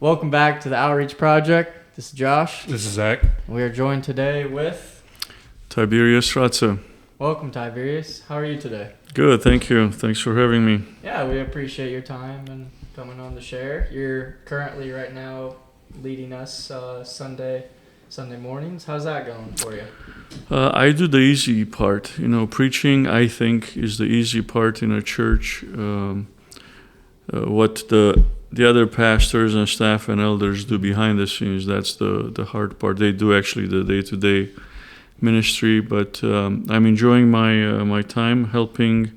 Welcome back to the Outreach Project. This is Josh. This is Zach. We are joined today with... Tiberius Rata. Welcome, Tiberius. How are you today? Good, thank you. Thanks for having me. Yeah, we appreciate your time and coming on to share. You're currently right now leading us Sunday mornings. How's that going for you? I do the easy part. Preaching, I think, is the easy part in a church. What the other pastors and staff and elders do behind the scenes, that's the hard part. They do actually the day-to-day ministry, but I'm enjoying my time helping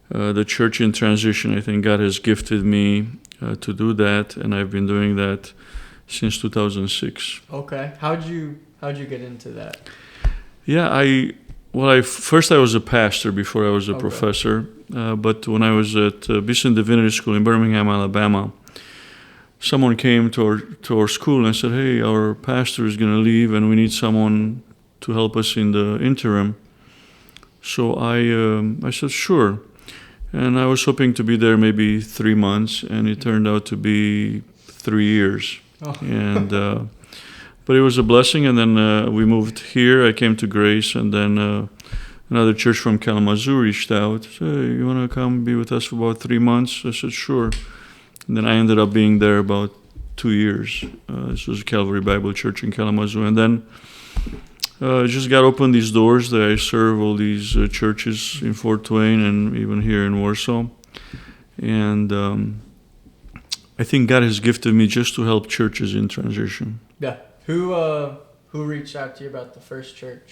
the church in transition. I think God has gifted me to do that, and I've been doing that since 2006. Okay. How'd you get into that? Yeah, I was a pastor before I was a professor, but when I was at Bison Divinity School in Birmingham, Alabama, someone came to our school and said, "Hey, our pastor is going to leave and we need someone to help us in the interim." So I said, "Sure." And I was hoping to be there maybe 3 months, and it turned out to be 3 years. Oh. And but it was a blessing, and then we moved here. I came to Grace, and then another church from Kalamazoo reached out, said, "Hey, you want to come be with us for about 3 months?" I said, "Sure." And then I ended up being there about 2 years. This was Calvary Bible Church in Kalamazoo. And then just got open these doors that I serve all these churches in Fort Wayne and even here in Warsaw. And I think God has gifted me just to help churches in transition. Yeah. Who reached out to you about the first church?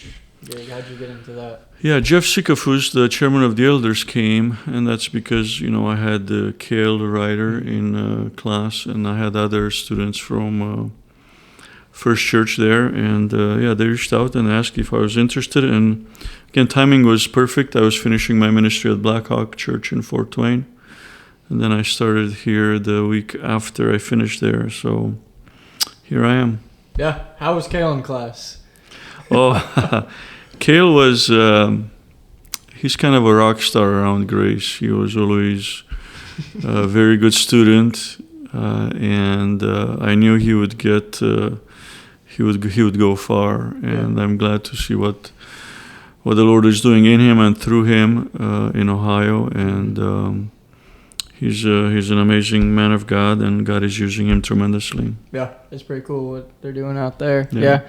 How'd you get into that? Yeah, Jeff Sikafus, the chairman of the elders, came, and that's because, I had Kale, the writer, in class, and I had other students from First Church there, and they reached out and asked if I was interested, and again, timing was perfect. I was finishing my ministry at Blackhawk Church in Fort Wayne, and then I started here the week after I finished there, so here I am. Yeah, how was Kale in class? Oh, Kale was, he's kind of a rock star around Grace. He was always a very good student, and I knew he would get, he would go far, and I'm glad to see what the Lord is doing in him and through him in Ohio, and he's an amazing man of God, and God is using him tremendously. Yeah, it's pretty cool what they're doing out there. Yeah.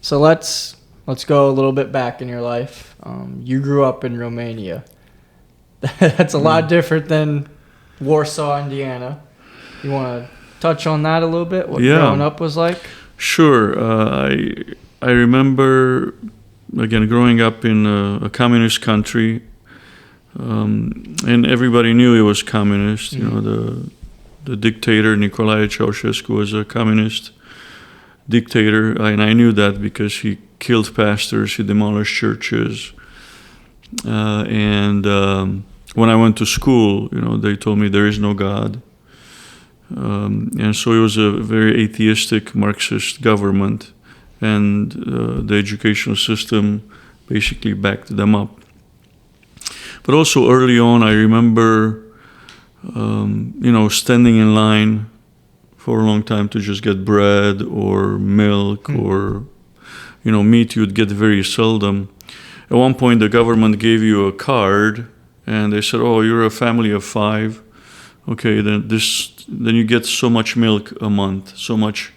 So let's go a little bit back in your life. You grew up in Romania. That's a lot different than Warsaw, Indiana. You want to touch on that a little bit? What growing up was like? Sure. I remember, again, growing up in a communist country, and everybody knew it was communist. Mm-hmm. The dictator Nicolae Ceausescu was a communist dictator, and I knew that because he killed pastors, he demolished churches, and when I went to school, they told me there is no God, and so it was a very atheistic Marxist government, and the educational system basically backed them up. But also early on, I remember, standing in line for a long time to just get bread or milk or, meat you would get very seldom. At one point, the government gave you a card, and they said, "Oh, you're a family of 5. Okay, then you get so much milk a month, so much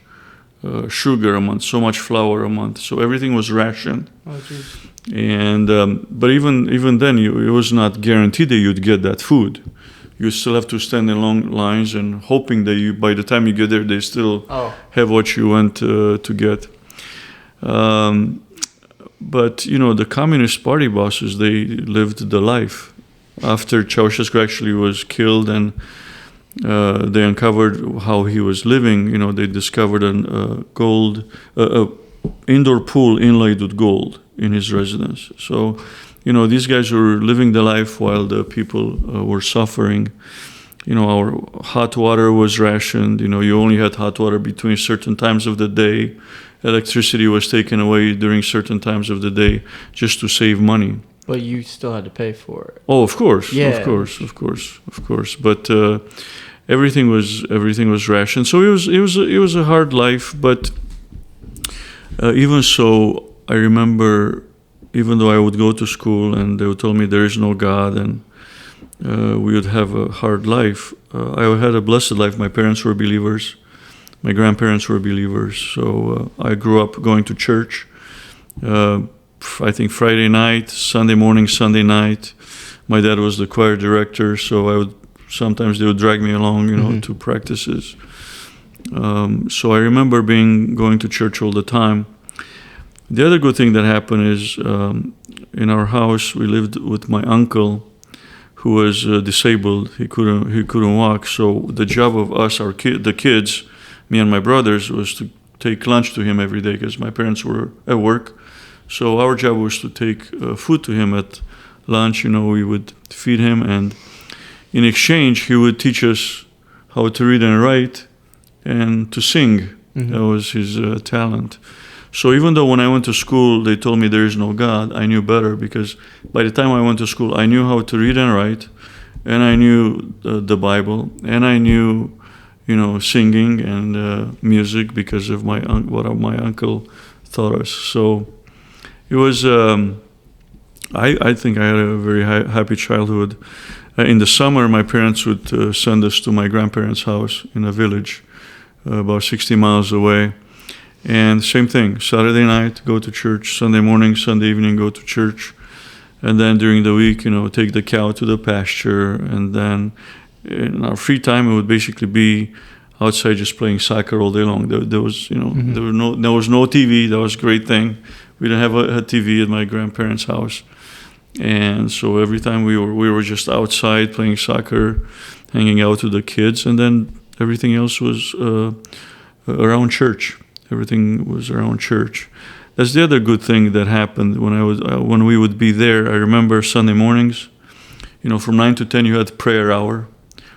sugar a month, so much flour a month." So everything was rationed. Oh, geez. And but even then, it was not guaranteed that you'd get that food. You still have to stand in long lines and hoping that by the time you get there, they still have what you want to get. But the Communist Party bosses, they lived the life. After Ceausescu actually was killed, and they uncovered how he was living. They discovered a indoor pool inlaid with gold in his residence. So, these guys were living the life while the people were suffering. Our hot water was rationed. You only had hot water between certain times of the day. Electricity was taken away during certain times of the day just to save money. But you still had to pay for it. Oh, of course, yeah. of course. But everything was rationed. So it was a hard life, but even so, I remember, even though I would go to school and they would tell me there is no God and we would have a hard life, I had a blessed life. My parents were believers. My grandparents were believers. So I grew up going to church. I think Friday night, Sunday morning, Sunday night. My dad was the choir director, so sometimes they would drag me along, to practices. So I remember going to church all the time. The other good thing that happened is in our house we lived with my uncle, who was disabled. He couldn't walk. So the job of us, the kids, me and my brothers, was to take lunch to him every day because my parents were at work. So our job was to take food to him at lunch. We would feed him, and in exchange, he would teach us how to read and write and to sing. Mm-hmm. That was his talent. So even though when I went to school, they told me there is no God, I knew better, because by the time I went to school, I knew how to read and write, and I knew the Bible, and I knew, singing and music because of what my uncle taught us. So it was, I think I had a very happy childhood. In the summer, my parents would send us to my grandparents' house in a village about 60 miles away. And same thing, Saturday night, go to church, Sunday morning, Sunday evening, go to church. And then during the week, take the cow to the pasture. And then in our free time, it would basically be outside just playing soccer all day long. There was, mm-hmm. there was no TV. That was a great thing. We didn't have a TV at my grandparents' house. And so every time we were just outside playing soccer, hanging out with the kids. And then everything else was around church. Everything was around church. That's the other good thing that happened when we would be there. I remember Sunday mornings, from 9 to 10 you had prayer hour.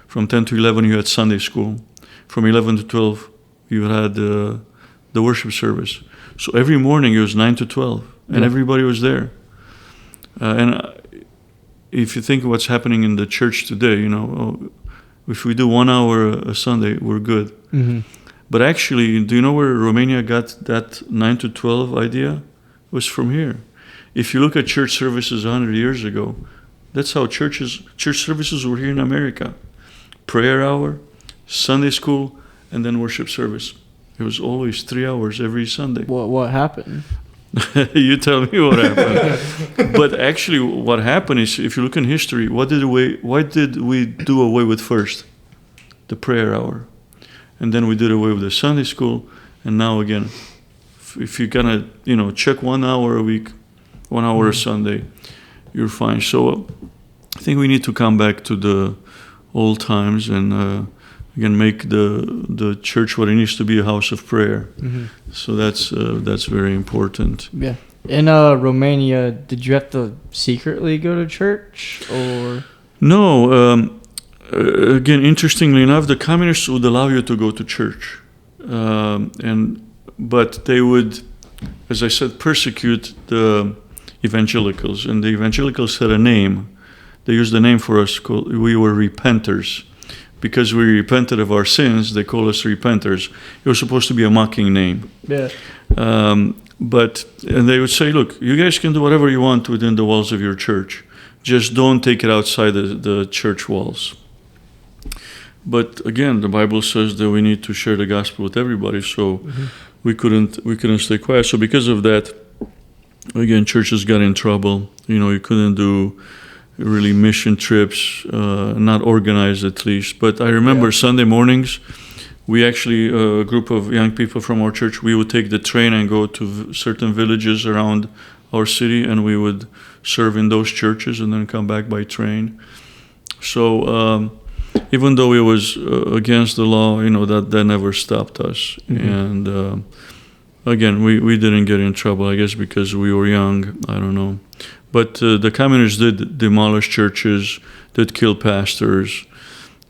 From 10 to 11 you had Sunday school. From 11 to 12 you had the worship service. So every morning it was 9 to 12, and everybody was there. And if you think of what's happening in the church today, if we do 1 hour a Sunday, we're good. Mm-hmm. But actually, do you know where Romania got that 9 to 12 idea? It was from here. If you look at church services 100 years ago, that's how church services were here in America. Prayer hour, Sunday school, and then worship service. It was always 3 hours every Sunday. What happened? You tell me what happened. But actually, what happened is, if you look in history, why did we do away with first? The prayer hour. And then we did away with the Sunday school, and now again, if you're gonna, check 1 hour a week, 1 hour a Sunday, you're fine. So I think we need to come back to the old times and again make the church what it needs to be, a house of prayer. Mm-hmm. So that's very important. Yeah. In Romania, did you have to secretly go to church, or? No. Again, interestingly enough, the communists would allow you to go to church, but they would, as I said, persecute the evangelicals. And the evangelicals had a name. They used a name for us called, we were repenters. Because we repented of our sins, they call us repenters. It was supposed to be a mocking name. Yeah. And they would say, look, you guys can do whatever you want within the walls of your church. Just don't take it outside the church walls. But again, the Bible says that we need to share the gospel with everybody, so mm-hmm. we couldn't stay quiet. So because of that, again, churches got in trouble. You couldn't do really mission trips, not organized at least. But I remember Sunday mornings, we actually, a group of young people from our church, we would take the train and go to certain villages around our city, and we would serve in those churches and then come back by train. So even though it was against the law, that never stopped us. Mm-hmm. And again, we didn't get in trouble, I guess, because we were young. I don't know. But the communists did demolish churches, did kill pastors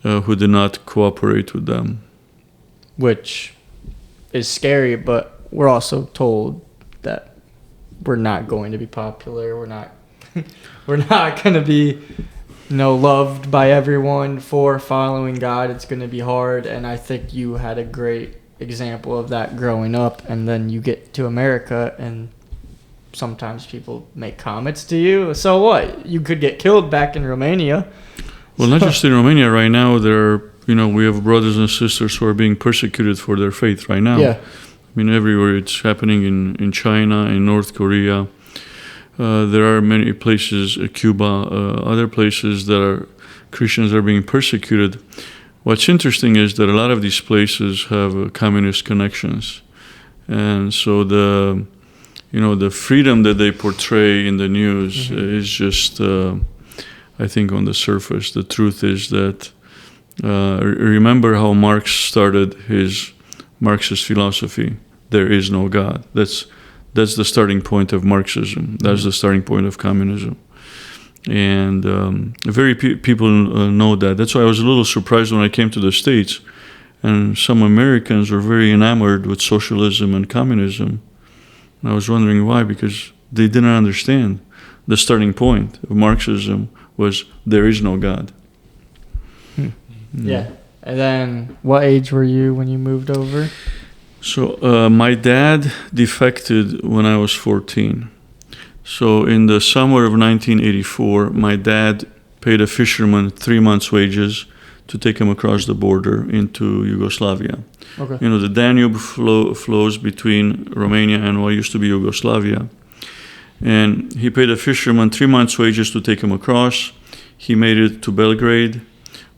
who did not cooperate with them. Which is scary, but we're also told that we're not going to be popular. We're not going to be loved by everyone for following God. It's going to be hard, and I think you had a great example of that growing up. And then you get to America, and sometimes people make comments to you. So what? You could get killed back in Romania. Well, not just in Romania. Right now, we have brothers and sisters who are being persecuted for their faith right now. Yeah. I mean, everywhere. It's happening in China, in North Korea. There are many places, Cuba, other places that Christians are being persecuted. What's interesting is that a lot of these places have communist connections. And so the freedom that they portray in the news is just, I think, on the surface. The truth is that, remember how Marx started his Marxist philosophy. There is no God. That's the starting point of Marxism. That's the starting point of communism. And people know that. That's why I was a little surprised when I came to the States, and some Americans were very enamored with socialism and communism. And I was wondering why, because they didn't understand the starting point of Marxism was there is no God. Yeah. And then what age were you when you moved over? So my dad defected when I was 14. So in the summer of 1984, my dad paid a fisherman 3 months' wages to take him across the border into Yugoslavia. Okay. The Danube flows between Romania and what used to be Yugoslavia. And he paid a fisherman 3 months' wages to take him across. He made it to Belgrade,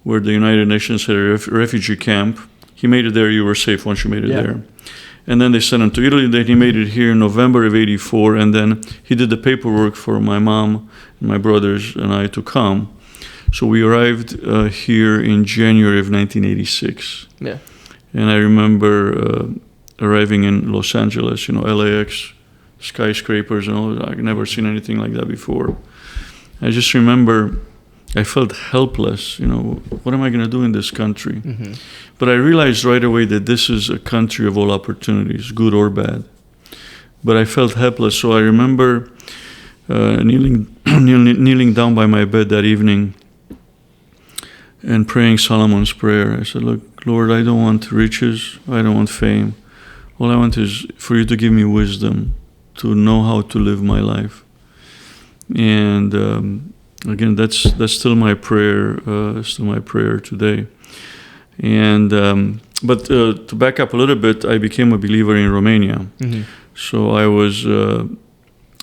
where the United Nations had a refugee camp. He made it there. You were safe once you made it there. And then they sent him to Italy. Then he made it here in November of 84. And then he did the paperwork for my mom and my brothers and I to come. So we arrived here in January of 1986. Yeah. And I remember arriving in Los Angeles, LAX, skyscrapers and all that. I'd never seen anything like that before. I just remember I felt helpless, what am I going to do in this country? Mm-hmm. But I realized right away that this is a country of all opportunities, good or bad. But I felt helpless, so I remember kneeling down by my bed that evening and praying Solomon's prayer. I said, look, Lord, I don't want riches, I don't want fame. All I want is for you to give me wisdom to know how to live my life. And again, that's still my prayer, today. And but to back up a little bit, I became a believer in Romania. Mm-hmm. So I was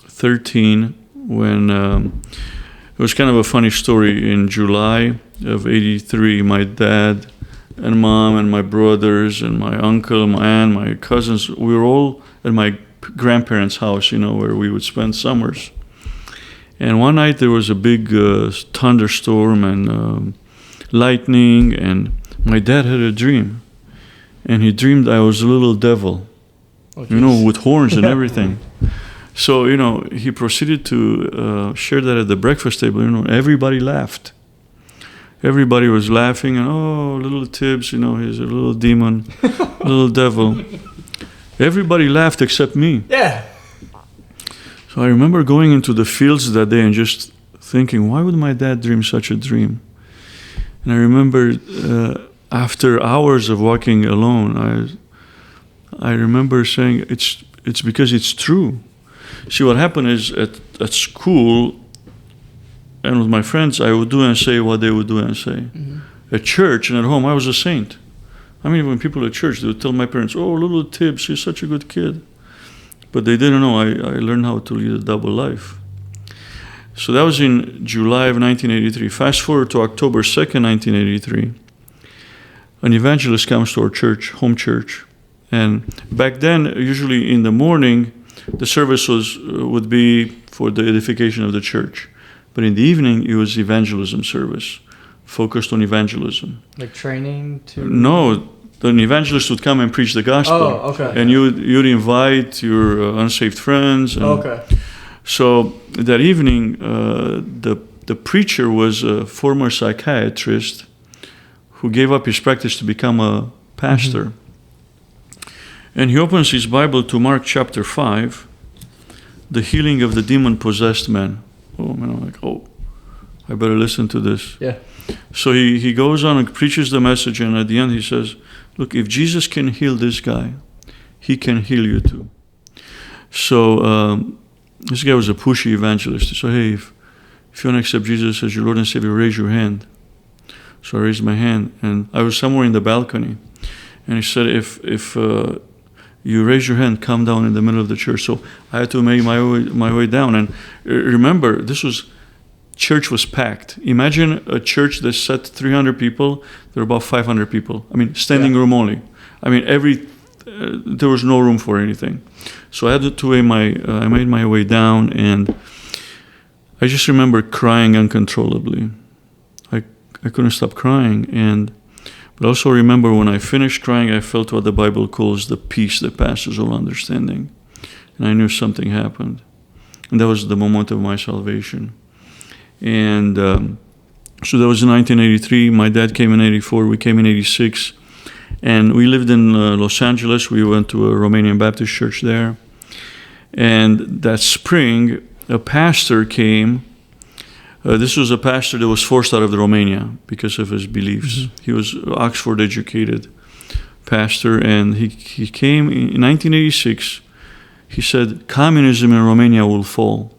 13 when it was kind of a funny story. In July of '83, my dad and mom and my brothers and my uncle, my aunt, my cousins, we were all at my grandparents' house, where we would spend summers. And one night there was a big thunderstorm and lightning, and my dad had a dream. And he dreamed I was a little devil, with horns and everything. So, he proceeded to share that at the breakfast table. Everybody laughed. Everybody was laughing, and little Tibbs, he's a little demon, little devil. Everybody laughed except me. Yeah. So I remember going into the fields that day and just thinking, why would my dad dream such a dream? And I remember after hours of walking alone, I remember saying, it's because it's true. See, what happened is at school and with my friends, I would do and say what they would do and say. Mm-hmm. At church and at home, I was a saint. I mean, when people at church, they would tell my parents, little Tibbs, he's such a good kid. But they didn't know I learned how to lead a double life. So that was in July of 1983. Fast forward to October 2nd, 1983. An evangelist comes to our church, home church. And back then, usually in the morning, the service would be for the edification of the church. But in the evening, it was evangelism service, focused on evangelism. Like training to... No. An evangelist would come and preach the gospel. Oh, okay. And you'd invite your unsaved friends. And okay. So that evening, the preacher was a former psychiatrist who gave up his practice to become a pastor. Mm-hmm. And he opens his Bible to Mark chapter 5, the healing of the demon-possessed man. Oh, man, I'm like, I better listen to this. Yeah. So he goes on and preaches the message, and at the end he says, look, if Jesus can heal this guy, he can heal you too. So this guy was a pushy evangelist. So, hey, if you want to accept Jesus as your Lord and Savior, raise your hand. So I raised my hand, and I was somewhere in the balcony. And he said, if you raise your hand, come down in the middle of the church. So I had to make my way down. And remember, church was packed. Imagine a church that sat 300 people. There were about 500 people. I mean, standing room only. I mean, there was no room for anything. So I had to I made my way down, and I just remember crying uncontrollably. I couldn't stop crying, but I also remember when I finished crying, I felt what the Bible calls the peace that passes all understanding, and I knew something happened, and that was the moment of my salvation. And so that was in 1983. My dad came in 84. We came in 86. And we lived in Los Angeles. We went to a Romanian Baptist church there. And that spring, a pastor came. This was a pastor that was forced out of Romania because of his beliefs. Mm-hmm. He was Oxford-educated pastor. And he came in 1986. He said, communism in Romania will fall.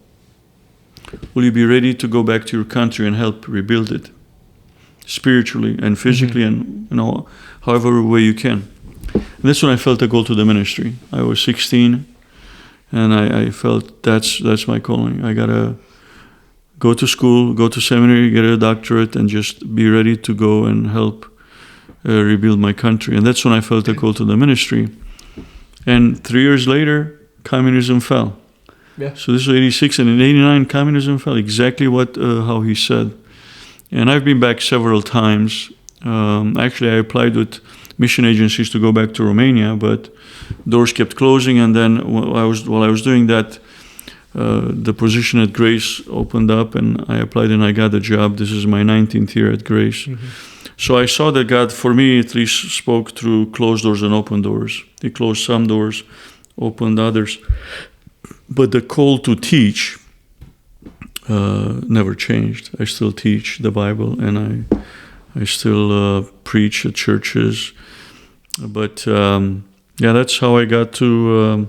Will you be ready to go back to your country and help rebuild it? Spiritually and physically, and however way you can. And that's when I felt a call to the ministry. I was 16, and I felt that's my calling. I gotta go to school, go to seminary, get a doctorate, and just be ready to go and help rebuild my country. And that's when I felt a call to the ministry. And 3 years later, communism fell. Yeah. So this was 86, and in 89, communism fell. Exactly how he said. And I've been back several times. Actually, I applied with mission agencies to go back to Romania, but doors kept closing. And then while I was doing that, the position at Grace opened up, and I applied and I got a job. This is my 19th year at Grace. Mm-hmm. So I saw that God, for me at least, spoke through closed doors and open doors. He closed some doors, opened others. But the call to teach never changed. I still teach the Bible, and I still preach at churches. But that's how I got to.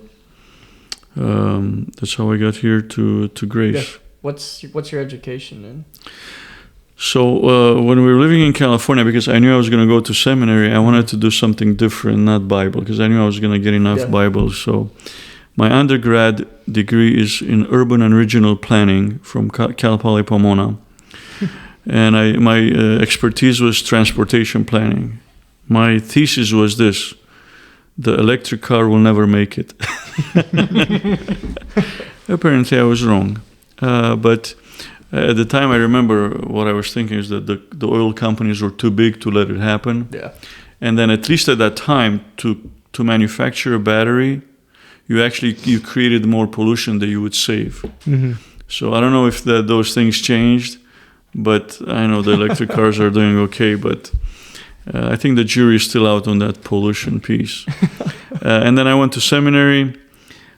That's how I got here to Grace. Yeah. What's your education in? So when we were living in California, because I knew I was going to go to seminary, I wanted to do something different, not Bible, because I knew I was going to get enough Bible. So my undergrad degree is in urban and regional planning from Cal Poly Pomona. And my expertise was transportation planning. My thesis was this: the electric car will never make it. Apparently I was wrong. But at the time, I remember what I was thinking is that the oil companies were too big to let it happen. Yeah. And then at least at that time, to manufacture a battery, you created more pollution that you would save. Mm-hmm. So I don't know if those things changed, but I know the electric cars are doing okay. But I think the jury is still out on that pollution piece. And then I went to seminary,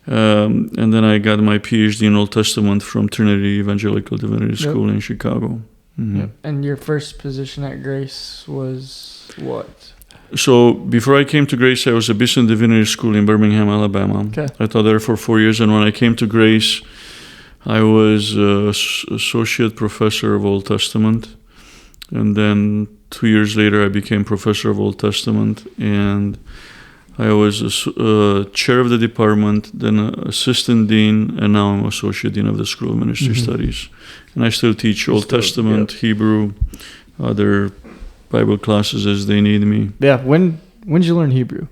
and then I got my PhD in Old Testament from Trinity Evangelical Divinity School in Chicago. Mm-hmm. Yep. And your first position at Grace was what? So before I came to Grace, I was at Bison Divinity School in Birmingham, Alabama. Okay. I taught there for 4 years, and when I came to Grace, I was associate professor of Old Testament, and then 2 years later, I became professor of Old Testament, and I was chair of the department, then assistant dean, and now I'm associate dean of the School of Ministry Studies. And I still teach Old Testament, Hebrew, other Bible classes as they need me. Yeah. When did you learn Hebrew?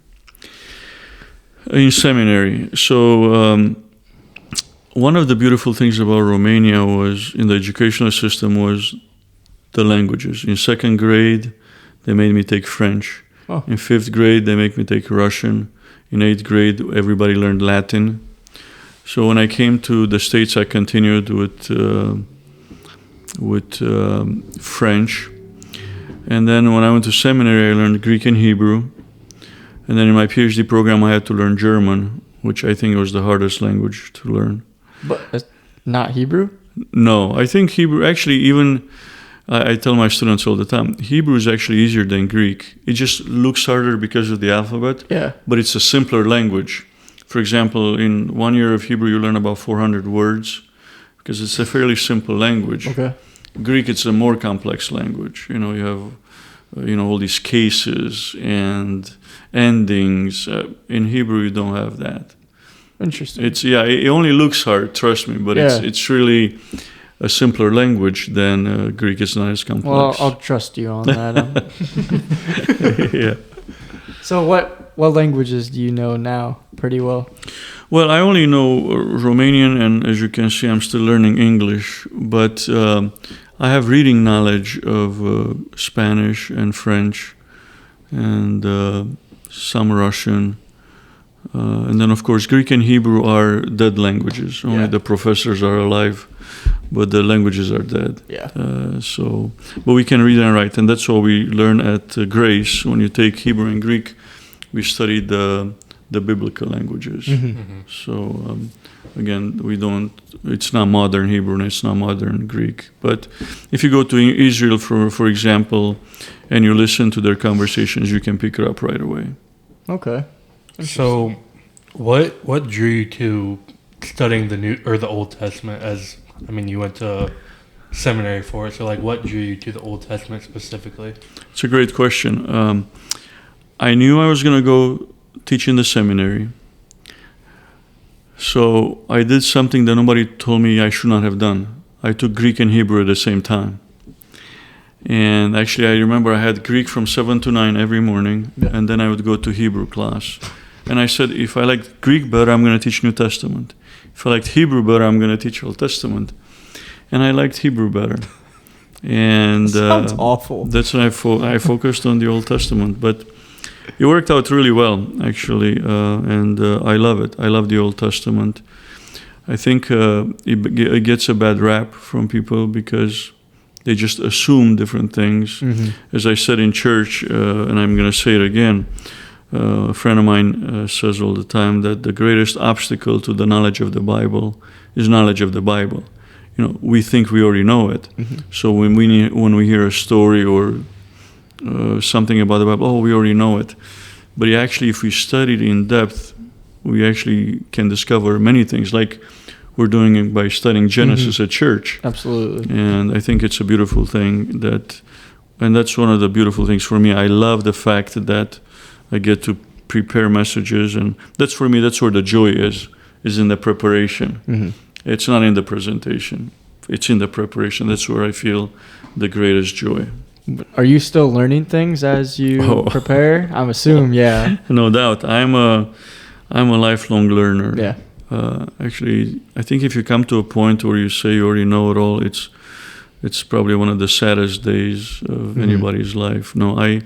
In seminary. So one of the beautiful things about Romania was, in the educational system, was the languages. In second grade, they made me take French. Oh. In fifth grade, they make me take Russian. In eighth grade, everybody learned Latin. So when I came to the States, I continued with French. And then when I went to seminary, I learned Greek and Hebrew. And then in my PhD program, I had to learn German, which I think was the hardest language to learn. But not Hebrew? No, I think Hebrew actually even. I tell my students all the time, Hebrew is actually easier than Greek. It just looks harder because of the alphabet, but it's a simpler language. For example, in 1 year of Hebrew, you learn about 400 words because it's a fairly simple language. Okay. Greek, it's a more complex language. You have, all these cases and endings. In Hebrew, you don't have that. Interesting. It only looks hard, trust me, but it's really a simpler language than Greek. Is not as complex. Well, I'll trust you on that. Yeah. So what languages do you know now pretty well? Well, I only know Romanian, and as you can see, I'm still learning English. But I have reading knowledge of Spanish and French, and some Russian. And then, of course, Greek and Hebrew are dead languages. Only the professors are alive, but the languages are dead. Yeah. But we can read and write, and that's what we learn at Grace. When you take Hebrew and Greek, we study the biblical languages. So again, it's not modern Hebrew and it's not modern Greek. But if you go to Israel, for example, and you listen to their conversations, you can pick it up right away. Okay. So, what drew you to studying the Old Testament? You went to seminary for it. So, what drew you to the Old Testament specifically? It's a great question. I knew I was going to go teach in the seminary. So I did something that nobody told me I should not have done. I took Greek and Hebrew at the same time. And actually, I remember I had Greek from 7 to 9 every morning, and then I would go to Hebrew class. And I said, if I liked Greek better, I'm going to teach New Testament. If I liked Hebrew better, I'm going to teach Old Testament. And I liked Hebrew better. And sounds awful. That's when I focused on the Old Testament. But it worked out really well, actually, and I love it. I love the Old Testament. I think it gets a bad rap from people because they just assume different things. As I said in church, and I'm going to say it again, a friend of mine says all the time that the greatest obstacle to the knowledge of the Bible is knowledge of the Bible. We think we already know it. So when we hear a story or something about the Bible, we already know it. But actually, if we study it in depth, we actually can discover many things, like we're doing it by studying Genesis at church. Absolutely. And I think it's a beautiful thing and that's one of the beautiful things for me. I love the fact that I get to prepare messages, and that's where the joy is in the preparation. It's not in the presentation. It's in the preparation. That's where I feel the greatest joy. Are you still learning things as you prepare? I'm assuming, yeah. No doubt. I'm a lifelong learner. Yeah. Actually, I think if you come to a point where you say you already know it all, it's probably one of the saddest days of anybody's life. No, I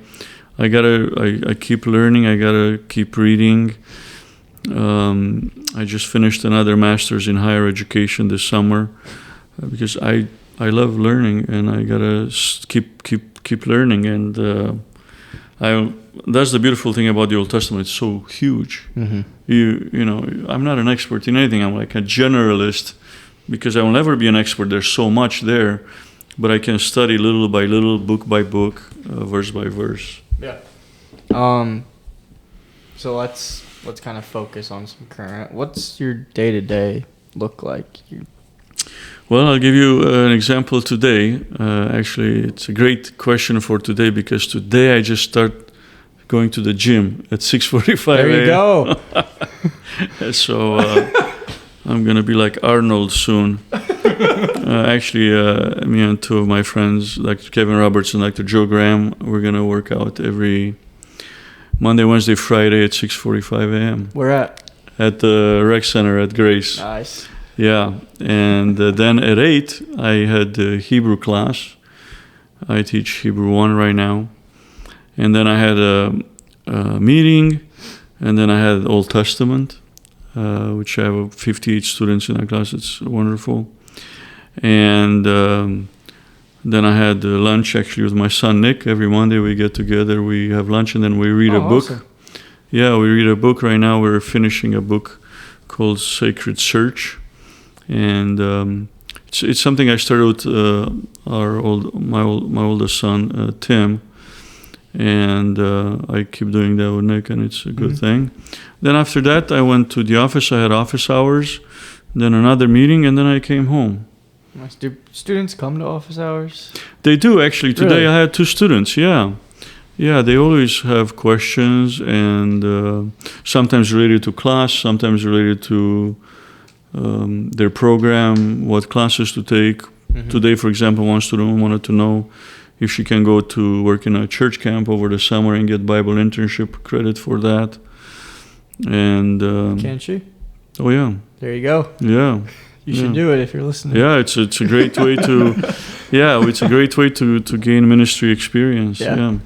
keep learning. I gotta keep reading. I just finished another master's in higher education this summer because I love learning, and I gotta keep learning. And that's the beautiful thing about the Old Testament. It's so huge. I'm not an expert in anything. I'm like a generalist because I will never be an expert. There's so much there, but I can study little by little, book by book, verse by verse. Yeah. So let's kind of focus on some current. What's your day-to-day look like? Well, I'll give you an example today. Actually, it's a great question for today because today I just start going to the gym at 6:45 a.m. There you go. So I'm going to be like Arnold soon. Actually, me and two of my friends, Dr. Kevin Roberts and Dr. Joe Graham, we're going to work out every Monday, Wednesday, Friday at 6:45 a.m. Where at? At the rec center at Grace. Nice. Yeah, and then at 8, I had the Hebrew class. I teach Hebrew 1 right now. And then I had a meeting, and then I had Old Testament, which I have 58 students in that class. It's wonderful. And then I had lunch actually with my son Nick. Every Monday we get together, we have lunch, and then we read a book. Awesome. Yeah, we read a book right now. We're finishing a book called Sacred Search. And it's something I started with my oldest son Tim, and I keep doing that with Nick, and it's a good thing. Then after that, I went to the office. I had office hours, then another meeting, and then I came home. Do students come to office hours? They do, actually. Today Really? I had 2 students, yeah. Yeah, they always have questions, and sometimes related to class, sometimes related to their program, what classes to take. Today, for example, one student wanted to know if she can go to work in a church camp over the summer and get Bible internship credit for that. And Can she? oh yeah, There you go. yeah. You should do it if you're listening. Yeah, it's a great way to, it's a great way to gain ministry experience. Yeah.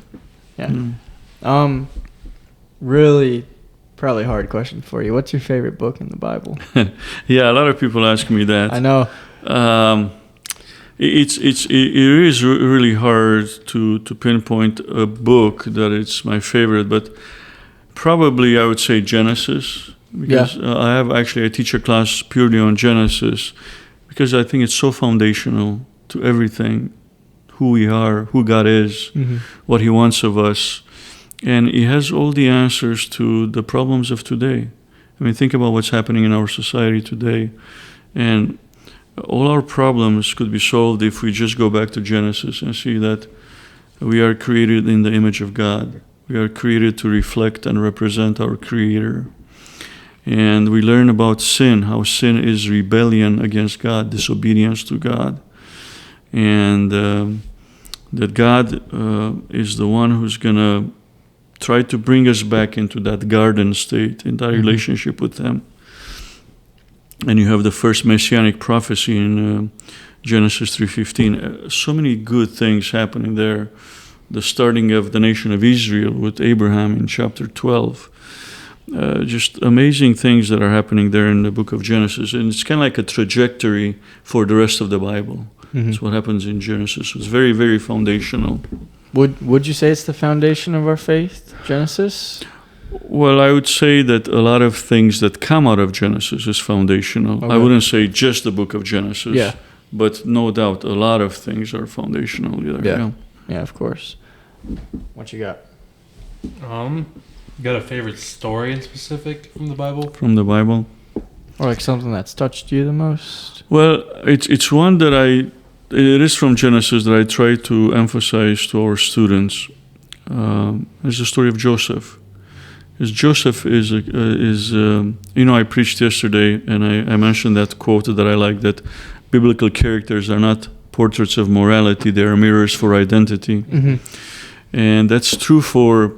Really, probably hard question for you. What's your favorite book in the Bible? Yeah, a lot of people ask me that. I know. It is really hard to pinpoint a book that it's my favorite, but probably I would say Genesis. Because I teach a class purely on Genesis, because I think it's so foundational to everything, who we are, who God is, what He wants of us, and He has all the answers to the problems of today. I mean, think about what's happening in our society today, and all our problems could be solved if we just go back to Genesis and see that we are created in the image of God. We are created to reflect and represent our Creator. And we learn about sin, how sin is rebellion against God, disobedience to God. And that God is the one who's going to try to bring us back into that garden state, in that relationship with Him. And you have the first messianic prophecy in Genesis 3:15. So many good things happening there. The starting of the nation of Israel with Abraham in chapter 12. Just amazing things that are happening there in the book of Genesis. And it's kind of like a trajectory for the rest of the Bible. That's what happens in Genesis. It's very, very foundational. Would you say it's the foundation of our faith, Genesis? Well, I would say that a lot of things that come out of Genesis is foundational. Okay. I wouldn't say just the book of Genesis. Yeah. But no doubt, a lot of things are foundational there. Yeah, of course. What you got? You got a favorite story in specific from the Bible? From the Bible? Or like something that's touched you the most? Well, it's one that it is from Genesis that I try to emphasize to our students. It's the story of Joseph. Because Joseph is I preached yesterday, and I mentioned that quote that I like, that biblical characters are not portraits of morality, they are mirrors for identity. And that's true for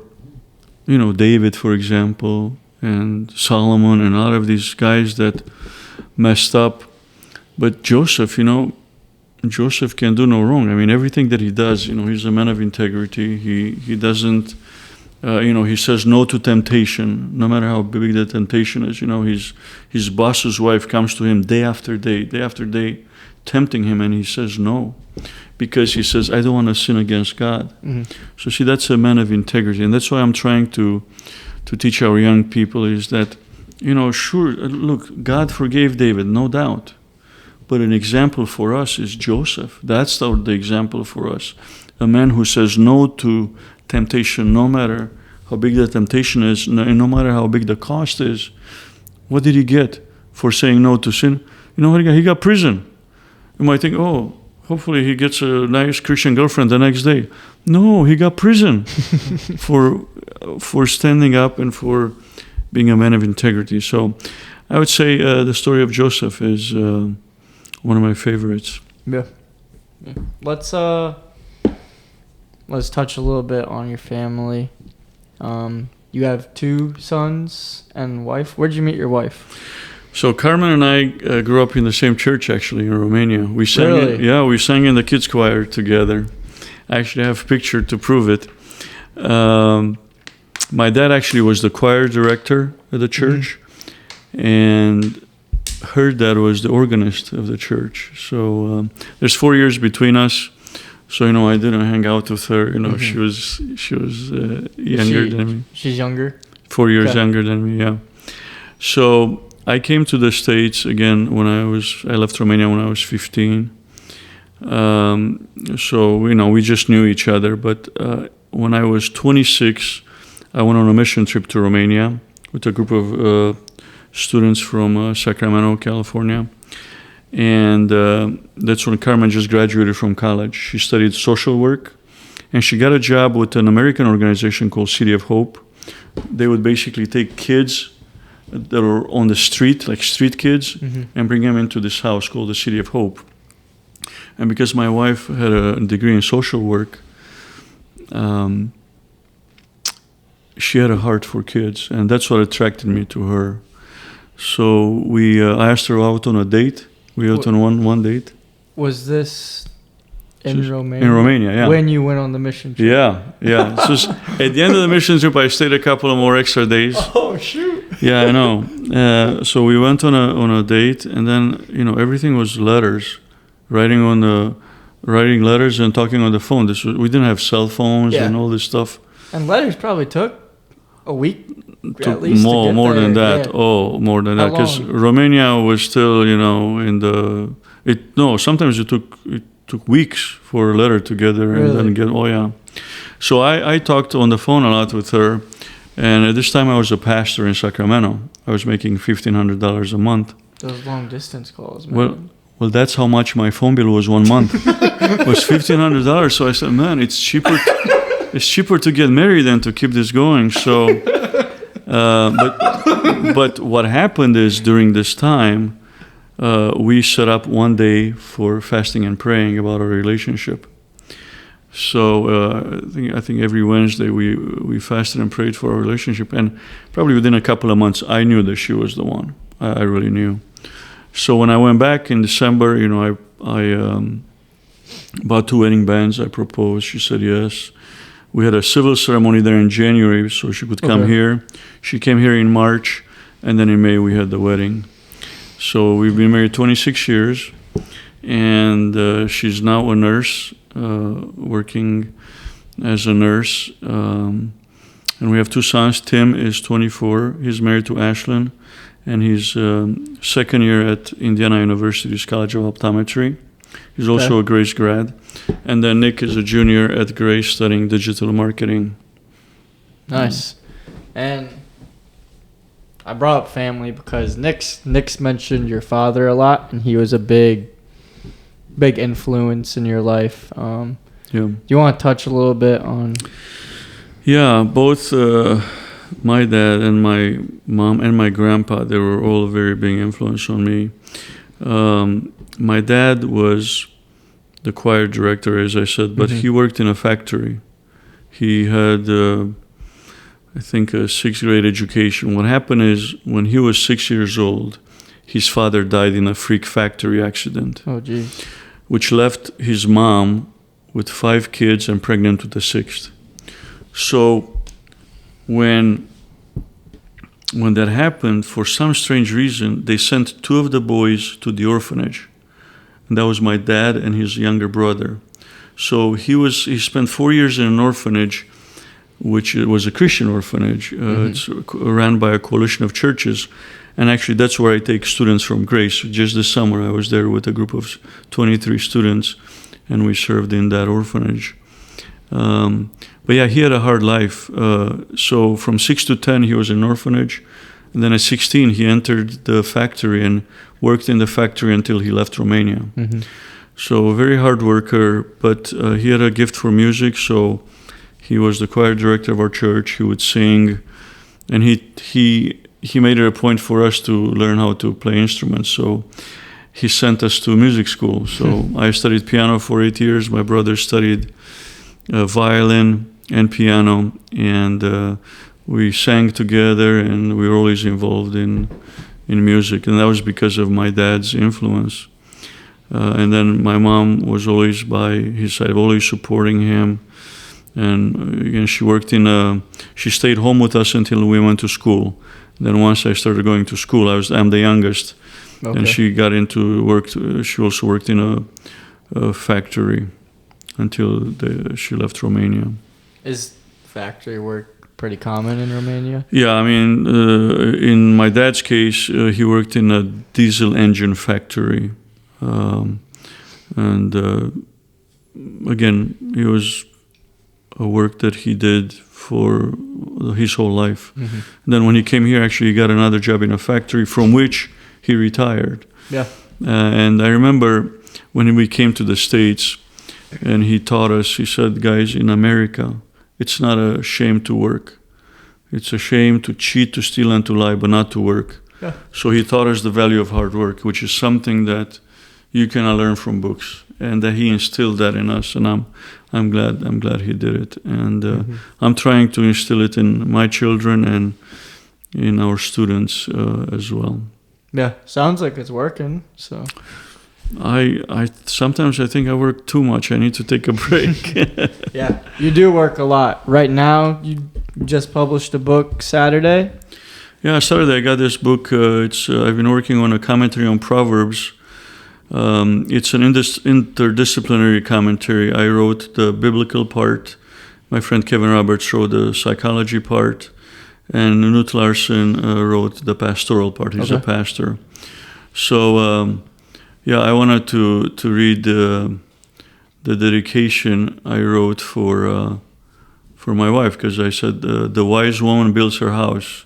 David, for example, and Solomon, and a lot of these guys that messed up. But Joseph, Joseph can do no wrong. I mean, everything that he does, he's a man of integrity. He doesn't, he says no to temptation, no matter how big the temptation is. His boss's wife comes to him day after day, tempting him, and he says no. Because he says, I don't want to sin against God. So see, that's a man of integrity. And that's why I'm trying to teach our young people is that, sure, look, God forgave David, no doubt. But an example for us is Joseph. That's the example for us. A man who says no to temptation, no matter how big the temptation is, and no matter how big the cost is. What did he get for saying no to sin? You know what he got? He got prison. You might think, hopefully he gets a nice Christian girlfriend the next day. No, he got prison for standing up and for being a man of integrity. So I would say the story of Joseph is one of my favorites. Yeah. Let's touch a little bit on your family. You have 2 sons and wife. Where'd you meet your wife? So Carmen and I grew up in the same church, actually, in Romania. We sang Really? we sang in the kids' choir together. I actually have a picture to prove it. My dad actually was the choir director at the church, and her dad was the organist of the church. So there's 4 years between us. So I didn't hang out with her. She was younger than me. She's younger. 4 years Okay. younger than me. Yeah. So I came to the States again I left Romania when I was 15. So, we just knew each other. But when I was 26, I went on a mission trip to Romania with a group of students from Sacramento, California. And that's when Carmen just graduated from college. She studied social work, and she got a job with an American organization called City of Hope. They would basically take kids that are on the street, like street kids, and bring them into this house called the City of Hope. And because my wife had a degree in social work, she had a heart for kids, and that's what attracted me to her. So I asked her out on a date. We went on one date. Was this in Romania? In Romania, yeah. When you went on the mission trip? Yeah. So at the end of the mission trip, I stayed a couple of more extra days. Oh, shoot. Yeah, I know. So we went on a date, and then, everything was letters. Writing letters and talking on the phone. We didn't have cell phones and all this stuff. And letters probably took a week at least more to get than there. that. Yeah. Oh, more than that. Because Romania was still, sometimes it took weeks for a letter together and then get. Oh yeah. So I talked on the phone a lot with her, and at this time I was a pastor in Sacramento. I was making $1,500 a month. Those long distance calls, man. Well, that's how much my phone bill was 1 month. It was $1,500. So I said, man, it's cheaper. It's cheaper to get married than to keep this going. So, but what happened is during this time, we set up one day for fasting and praying about our relationship. So I think every Wednesday we fasted and prayed for our relationship, and probably within a couple of months, I knew that she was the one. I really knew. So when I went back in December, I bought 2 wedding bands. I proposed. She said yes. We had a civil ceremony there in January, so she could come here. She came here in March, and then in May we had the wedding. So we've been married 26 years, and she's now a nurse, working as a nurse. And we have 2 sons. Tim is 24. He's married to Ashlyn, and he's second year at Indiana University's College of Optometry. He's also a Grace grad. And then Nick is a junior at Grace studying digital marketing. Nice. And I brought up family because Nick's mentioned your father a lot, and he was a big influence in your life. Do you want to touch a little bit on? Yeah, both my dad and my mom and my grandpa, they were all a very big influence on me. My dad was the choir director, as I said, but he worked in a factory. He had, I think, a 6th grade education. What happened is, when he was 6 years old, his father died in a freak factory accident. Oh, geez. Which left his mom with 5 kids and pregnant with the 6th. So when that happened, for some strange reason, they sent 2 of the boys to the orphanage. And that was my dad and his younger brother. So he spent 4 years in an orphanage, which was a Christian orphanage. It's ran by a coalition of churches. And actually, that's where I take students from Grace. Just this summer, I was there with a group of 23 students, and we served in that orphanage. But yeah, he had a hard life. So from 6 to 10, he was in an orphanage. And then at 16, he entered the factory and worked in the factory until he left Romania. So a very hard worker, but he had a gift for music. So he was the choir director of our church. He would sing, and he made it a point for us to learn how to play instruments. So he sent us to music school. So I studied piano for 8 years. My brother studied violin and piano, and we sang together, and we were always involved in music, and that was because of my dad's influence. And then my mom was always by his side, always supporting him. And again, she stayed home with us until we went to school. Then once I started going to school, I'm the youngest, and she got into work. She also worked in a factory until she left Romania. Is factory work pretty common in Romania? Yeah, I mean, in my dad's case, he worked in a diesel engine factory. And again, it was a work that he did for his whole life. Mm-hmm. Then when he came here, actually, he got another job in a factory from which he retired. Yeah. And I remember when we came to the States and he taught us, he said, guys, in America, it's not a shame to work. It's a shame to cheat, to steal, and to lie, but not to work. Yeah. So he taught us the value of hard work, which is something that you cannot learn from books, and that he instilled that in us. And I'm glad he did it. And I'm trying to instill it in my children and in our students as well. Yeah, sounds like it's working. So I sometimes I think I work too much. I need to take a break. yeah, you do work a lot. Right now, you just published a book Saturday. Yeah, Saturday I got this book. I've been working on a commentary on Proverbs. It's an interdisciplinary commentary. I wrote the biblical part. My friend Kevin Roberts wrote the psychology part. And Knut Larsen wrote the pastoral part. He's a pastor. So, I wanted to read the dedication I wrote for my wife, because I said, the wise woman builds her house.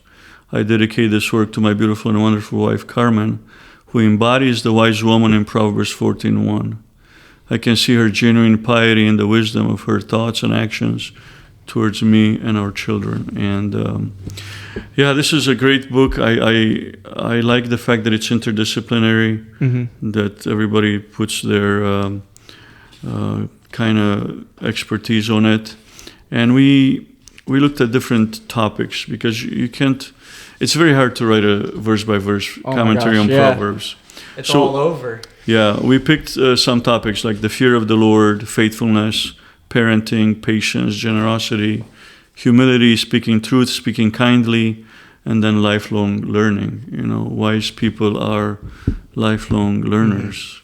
I dedicate this work to my beautiful and wonderful wife, Carmen, who embodies the wise woman in Proverbs 14:1. I can see her genuine piety and the wisdom of her thoughts and actions towards me and our children. And this is a great book. I like the fact that it's interdisciplinary, that everybody puts their kind of expertise on it. And we looked at different topics, because you can't, it's very hard to write a verse-by-verse commentary on Proverbs. It's all over. Yeah, we picked some topics like the fear of the Lord, faithfulness, parenting, patience, generosity, humility, speaking truth, speaking kindly, and then lifelong learning. You know, wise people are lifelong learners.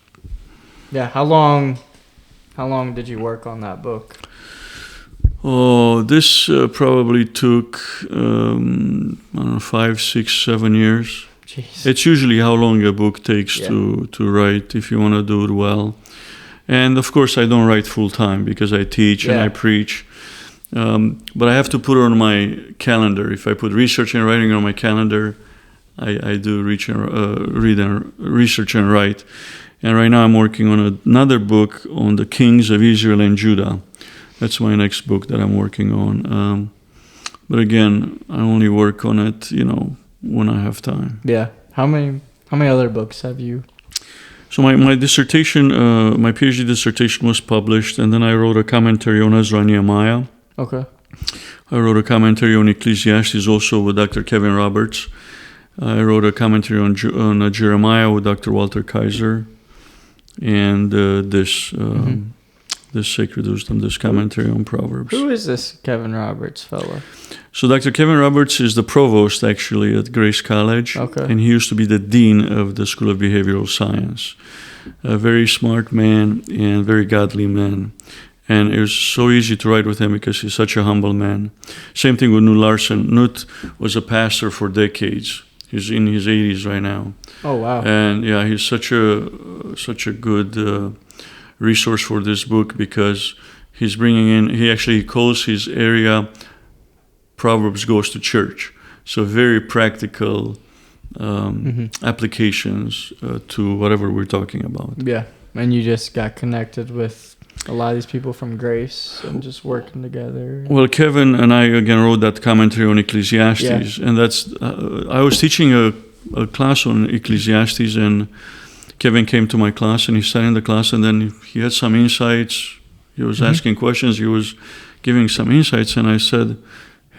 Yeah, how long did you work on that book? Oh, this probably took, I don't know, 5, 6, 7 years. Jeez. It's usually how long a book takes to write, if you want to do it well. And of course, I don't write full time, because I teach and I preach. But I have to put it on my calendar. If I put research and writing on my calendar, I do read and research and write. And right now I'm working on another book on the kings of Israel and Judah. That's my next book that I'm working on. But again, I only work on it, when I have time. Yeah. How many other books have you? So my dissertation, my PhD dissertation was published, and then I wrote a commentary on Ezra and Nehemiah. Okay. I wrote a commentary on Ecclesiastes also with Dr. Kevin Roberts. I wrote a commentary on Jeremiah with Dr. Walter Kaiser. And this Sacred Wisdom, this commentary on Proverbs. Who is this Kevin Roberts fellow? So Dr. Kevin Roberts is the provost, actually, at Grace College. Okay. And he used to be the dean of the School of Behavioral Science. A very smart man and very godly man. And it was so easy to write with him because he's such a humble man. Same thing with Knut Larsen. Knut was a pastor for decades. He's in his 80s right now. Oh, wow. And yeah, he's such a good resource for this book, because he's bringing in, he calls his area Proverbs Goes to Church. So very practical applications to whatever we're talking about. Yeah. And you just got connected with a lot of these people from Grace and just working together. Well, Kevin and I again wrote that commentary on Ecclesiastes, and that's I was teaching a class on Ecclesiastes, and Kevin came to my class and he sat in the class, and then he had some insights. He was asking questions. He was giving some insights, and I said,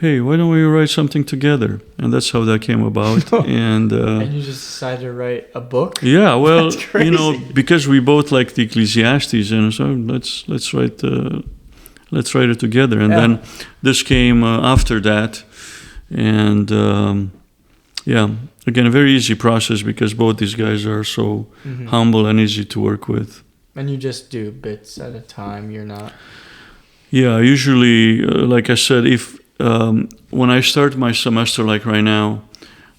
"Hey, why don't we write something together?" And that's how that came about. And you just decided to write a book? Yeah, well, That's crazy. because we both like the Ecclesiastes, and so let's write it together. And then this came after that, and again, a very easy process, because both these guys are so humble and easy to work with. And you just do bits at a time. You're not. Yeah, usually, like I said, when I start my semester like right now,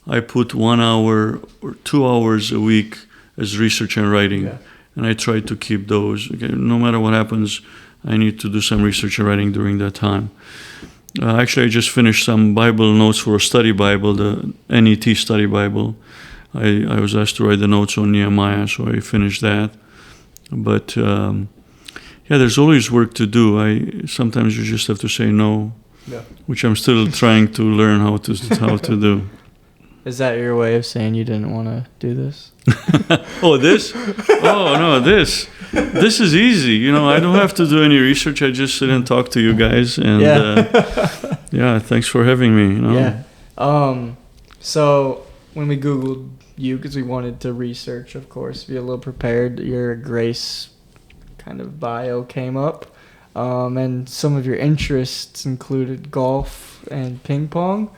I put 1 hour or 2 hours a week as research and writing. Yeah. And I try to keep those. Okay, no matter what happens, I need to do some research and writing during that time. Actually, I just finished some Bible notes for a study Bible, the NET study Bible. I was asked to write the notes on Nehemiah, so I finished that. But there's always work to do. Sometimes you just have to say no, which I'm still trying to learn how to do. Is that your way of saying you didn't want to do this? Oh, this? Oh, no, this. This is easy. You know, I don't have to do any research. I just sit and talk to you guys. And thanks for having me. You know? Yeah. So when we Googled you, because we wanted to research, of course, be a little prepared, your Grace kind of bio came up. And some of your interests included golf and ping pong.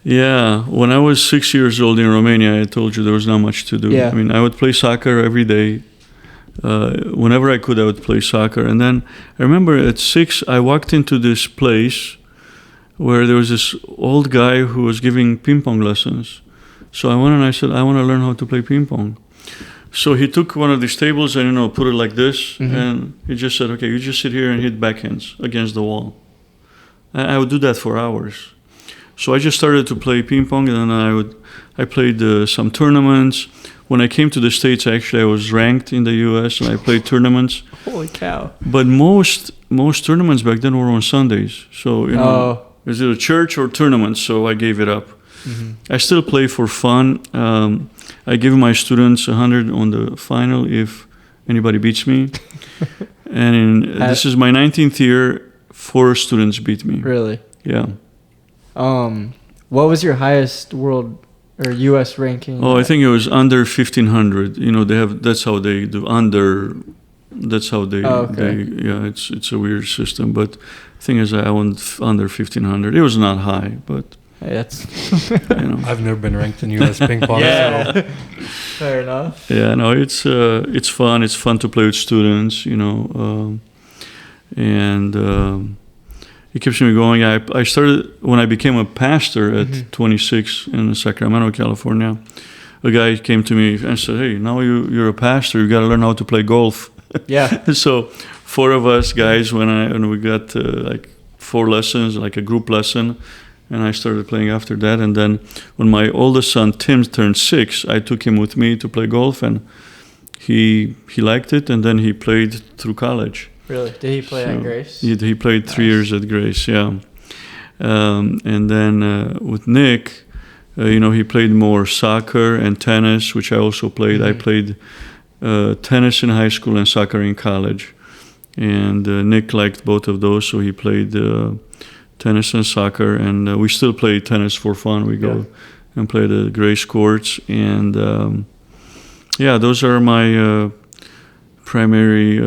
Yeah, when I was 6 years old in Romania, I told you there was not much to do. Yeah. I mean, I would play soccer every day. Whenever I could, I would play soccer. And then I remember at 6, I walked into this place where there was this old guy who was giving ping pong lessons. So I went and I said, I want to learn how to play ping pong. So he took one of these tables and, put it like this. And he just said, okay, you just sit here and hit backhands against the wall. And I would do that for hours. So I just started to play ping pong, and then I played some tournaments. When I came to the States, actually, I was ranked in the U.S. and I played tournaments. Holy cow! But most tournaments back then were on Sundays. So is it a church or tournaments? So I gave it up. I still play for fun. I give my students 100 on the final if anybody beats me. And this is my 19th year. 4 students beat me. Really? Yeah. What was your highest world or U.S. ranking? Oh, I think it was under 1,500. That's how they do under. That's how they. It's a weird system, but the thing is, I went under 1,500. It was not high, but. Hey, that's. I've never been ranked in U.S. ping pong. Yeah. So. Fair enough. Yeah, no, it's fun. It's fun to play with students, and. It keeps me going. I started when I became a pastor at 26 in Sacramento, California. A guy came to me and said, "Hey, now you're a pastor. You got to learn how to play golf." Yeah. So 4 of us guys when we got like 4 lessons, like a group lesson, and I started playing after that. And then when my oldest son Tim turned 6, I took him with me to play golf, and he liked it, and then he played through college. Really? Did he play at Grace? He played 3 years at Grace, yeah. And then with Nick, he played more soccer and tennis, which I also played. I played tennis in high school and soccer in college. And Nick liked both of those, so he played tennis and soccer. And we still play tennis for fun. We go and play the Grace courts. And those are my primary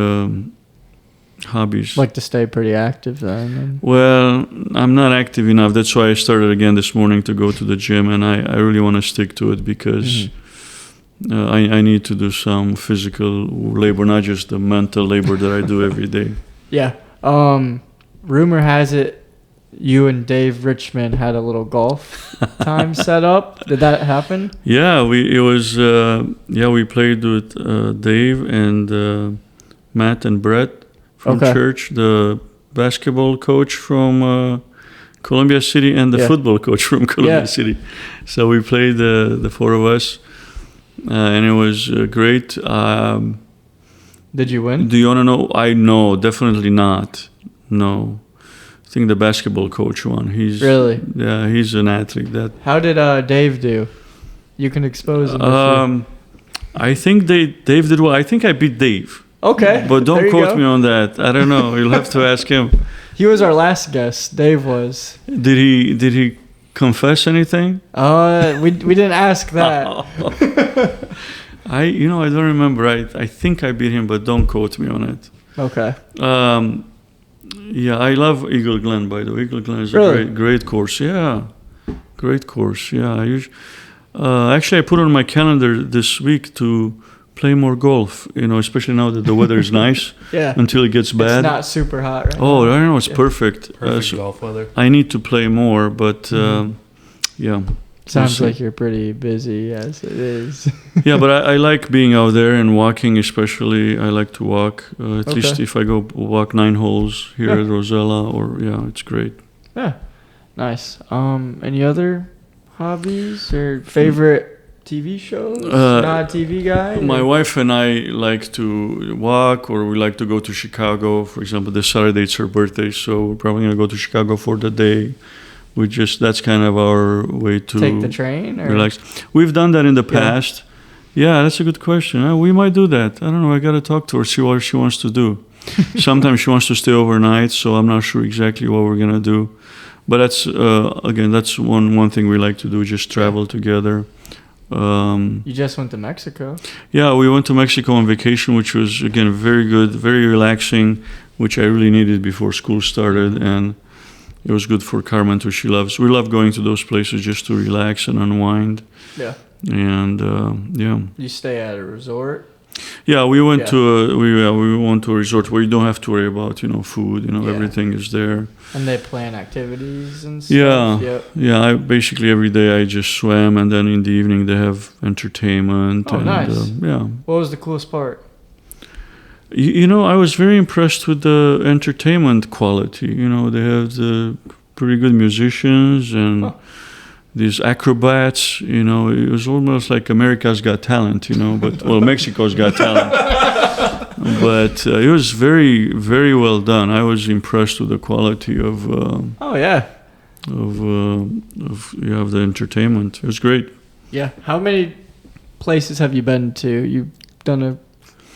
hobbies. Like to stay pretty active then? Well, I'm not active enough. That's why I started again this morning to go to the gym, and I really want to stick to it because I need to do some physical labor, not just the mental labor that I do every day. Yeah. Rumor has it you and Dave Richmond had a little golf time set up. Did that happen? Yeah, we played with Dave and Matt and Brett from church, the basketball coach from Columbia City and the football coach from Columbia City. So we played the 4 of us, and it was great. Did you win? Do you want to know? No, definitely not. No. I think the basketball coach won. Really? Yeah, he's an athlete. How did Dave do? You can expose him. I think Dave did well. I think I beat Dave. Okay. But don't quote me on that. I don't know. You'll have to ask him. He was our last guest. Dave was. Did he confess anything? We didn't ask that. I don't remember. I think I beat him, but don't quote me on it. Okay. I love Eagle Glen, by the way. Eagle Glen is really? a great course. Yeah. Great course. Yeah. Actually, I put on my calendar this week to play more golf. Especially now that the weather is nice. Yeah. Until it gets bad. It's not super hot right Oh, now. I don't know. It's perfect. Perfect golf weather. I need to play more, but yeah. Sounds We'll like you're pretty busy as it is. Yeah, but I like being out there and walking, especially. I like to walk. At Okay. least if I go walk 9 holes here at Rosella, it's great. Yeah. Nice. Any other hobbies or favorite TV shows? Not a TV guy? My wife and I like to walk, or we like to go to Chicago. For example, this Saturday it's her birthday, so we're probably going to go to Chicago for the day. That's kind of our way to take the train or relax. We've done that in the past. Yeah, that's a good question. We might do that. I don't know. I got to talk to her, see what she wants to do. Sometimes she wants to stay overnight, so I'm not sure exactly what we're going to do. But that's that's one thing we like to do, just travel together. You just went to Mexico. Yeah, we went to Mexico on vacation, which was, again, very good, very relaxing, which I really needed before school started. And it was good for Carmen too. We love going to those places just to relax and unwind. Yeah. And You stay at a resort? Yeah, we went to a resort where you don't have to worry about food. Everything is there. And they plan activities and stuff. Yeah. I basically every day I just swam, and then in the evening they have entertainment. Oh, nice. Yeah. What was the coolest part? I was very impressed with the entertainment quality. They have the pretty good musicians and these acrobats. It was almost like America's Got Talent. But Mexico's Got Talent. But it was very, very well done. I was impressed with the quality of. Of the entertainment. It was great. Yeah. How many places have you been to? You've done a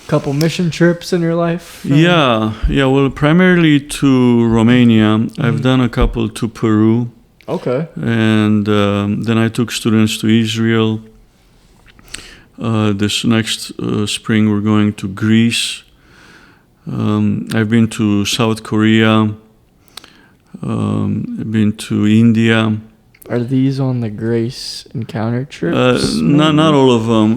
couple mission trips in your life? Yeah. Well, primarily to Romania. I've done a couple to Peru. Okay. And then I took students to Israel. This next spring we're going to Greece. I've been to South Korea. I've been to India. Are these on the Grace Encounter trips? Not all of them.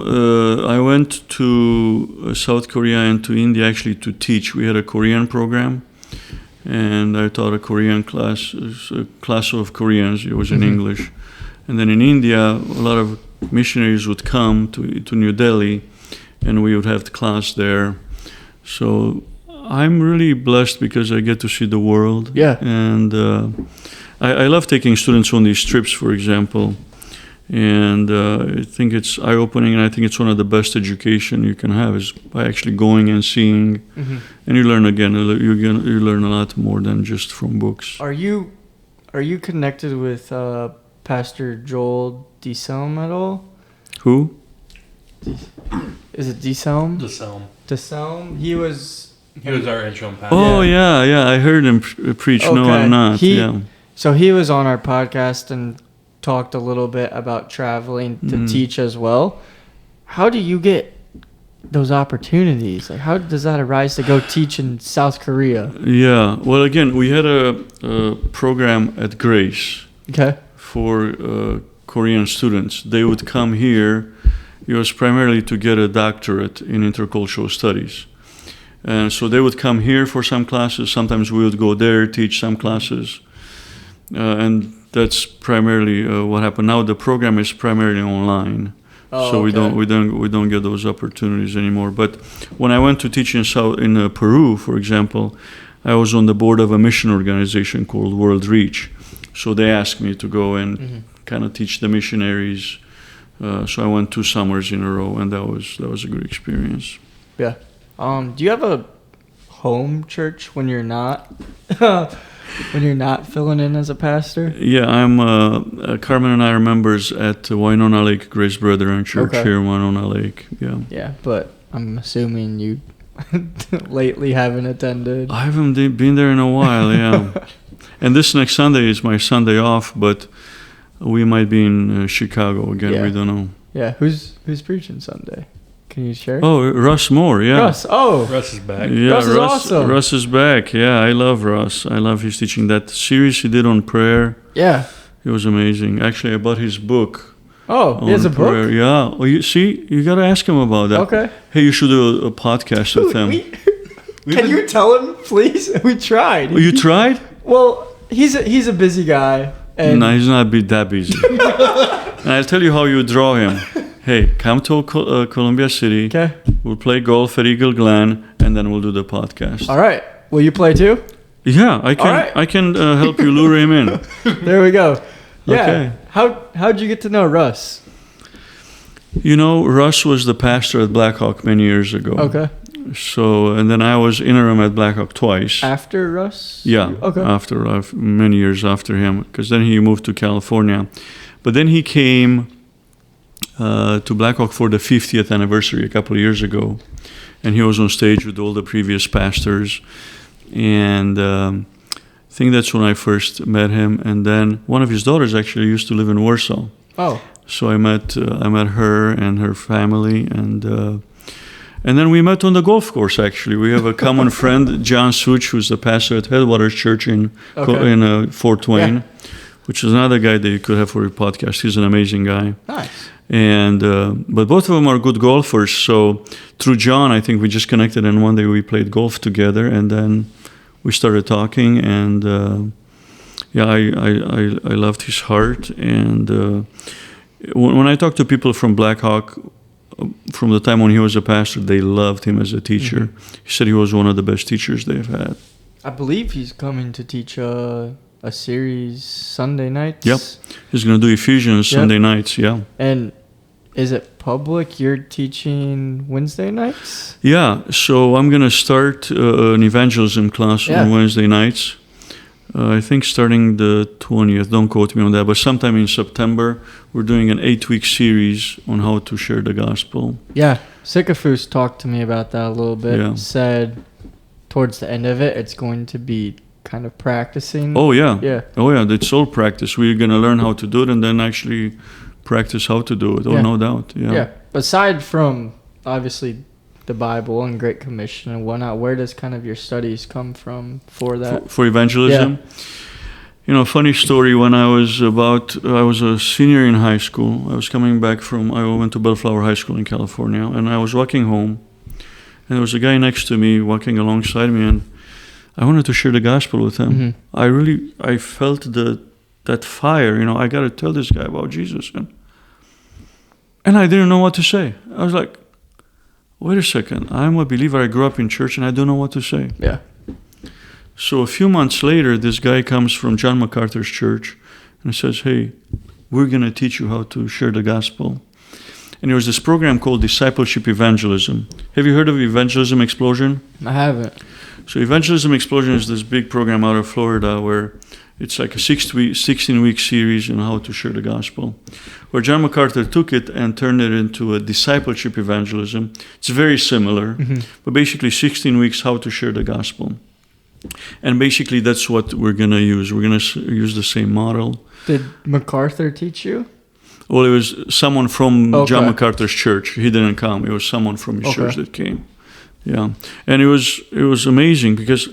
I went to South Korea and to India actually to teach. We had a Korean program, and I taught a Korean class, a class of Koreans. It was in English. And then in India, a lot of missionaries would come to New Delhi, and we would have the class there. So I'm really blessed because I get to see the world. Yeah. And I love taking students on these trips, for example. And I think it's eye-opening, and I think it's one of the best education you can have is by actually going and seeing. And you learn again. You learn a lot more than just from books. Are you connected with Pastor Joel DeSelm at all? Who? Is it DeSelm? DeSelm. He was our interim pastor. Oh yeah. I heard him preach. Okay. No, I'm not. So he was on our podcast and talked a little bit about traveling to teach as well. How do you get those opportunities? Like, how does that arise to go teach in South Korea? Yeah. Well, again, we had a program at Grace. Okay. For Korean students. They would come here. It was primarily to get a doctorate in intercultural studies. And so they would come here for some classes. Sometimes we would go there, teach some classes. And that's primarily what happened. Now the program is primarily online. So we don't get those opportunities anymore. But when I went to teach in Peru, for example, I was on the board of a mission organization called World Reach. So they asked me to go and kind of teach the missionaries. So I went 2 summers in a row, and that was a good experience. Yeah. Do you have a home church when you're not filling in as a pastor? Yeah, I'm. Carmen and I are members at Winona Lake Grace Brethren Church here in Winona Lake. Yeah. Yeah, but I'm assuming you lately haven't attended. I haven't been there in a while. Yeah. And this next Sunday is my Sunday off, but we might be in Chicago again. Yeah. We don't know. Yeah, who's preaching Sunday? Can you share? Oh, Russ Moore, yeah. Russ is back. Yeah, Russ is awesome. Russ is back. Yeah, I love Russ. I love his teaching. That series he did on prayer. Yeah. It was amazing. Actually, I bought his book Oh, he has a book? prayer. Yeah. Well, you see, you got to ask him about that. Okay. Hey, you should do a podcast with him. Can you tell him, please? We tried. Oh, you tried? Well, he's a busy guy. And No, he's not that busy. And I'll tell you how you draw him. Hey, come to Columbia City. Okay. We'll play golf at Eagle Glen, and then we'll do the podcast. All right. Will you play too? Yeah, I can. All right. I can help you lure him in. There we go. Yeah. Okay. How'd you get to know Russ? You know, Russ was the pastor at Blackhawk many years ago. Okay. So, and then I was interim at Blackhawk twice. After Russ? Yeah. Okay. After many years after him, because then he moved to California, but then he came to Blackhawk for the 50th anniversary a couple of years ago, and he was on stage with all the previous pastors, and I think that's when I first met him. And then one of his daughters actually used to live in Warsaw. Oh. So I met her and her family, and then we met on the golf course. Actually, we have a common friend, John Such, who's the pastor at Headwaters Church in Fort Wayne, which is another guy that you could have for your podcast. He's an amazing guy. Nice. And but both of them are good golfers. So through John, I think we just connected, and one day we played golf together, and then we started talking, and I loved his heart. And when I talk to people from Blackhawk, from the time when he was a pastor, they loved him as a teacher. Mm-hmm. He said he was one of the best teachers they've had. I believe he's coming to teach a series Sunday nights. Yep. He's going to do Ephesians Sunday nights, yeah. And is it public? You're teaching Wednesday nights? Yeah, so I'm going to start an evangelism class on Wednesday nights. I think starting the 20th, don't quote me on that, but sometime in September, we're doing an 8-week series on how to share the gospel. Yeah, Sycophus talked to me about that a little bit. Yeah. Said towards the end of it, it's going to be kind of practicing. Oh, yeah. Yeah. Oh, yeah, it's all practice. We're going to learn how to do it and then actually practice how to do it. Oh, no doubt. Yeah. Yeah. Aside from, obviously, the Bible and Great Commission and whatnot, where does kind of your studies come from for that? For evangelism? Yeah. You know, funny story, when I was a senior in high school. I was coming back I went to Bellflower High School in California, and I was walking home, and there was a guy next to me walking alongside me, and I wanted to share the gospel with him. Mm-hmm. I felt that fire, you know, I got to tell this guy about Jesus. And I didn't know what to say. I was like, wait a second, I'm a believer, I grew up in church, and I don't know what to say. Yeah. So a few months later, this guy comes from John MacArthur's church and says, hey, we're going to teach you how to share the gospel. And there was this program called Discipleship Evangelism. Have you heard of Evangelism Explosion? I haven't. So Evangelism Explosion is this big program out of Florida where it's like a 16-week series on how to share the gospel, where John MacArthur took it and turned it into a discipleship evangelism. It's very similar, but basically 16 weeks how to share the gospel. And basically that's what we're going to use. We're going to use the same model. Did MacArthur teach you? Well, it was someone from John MacArthur's church. He didn't come. It was someone from his church that came. Yeah. And it was amazing because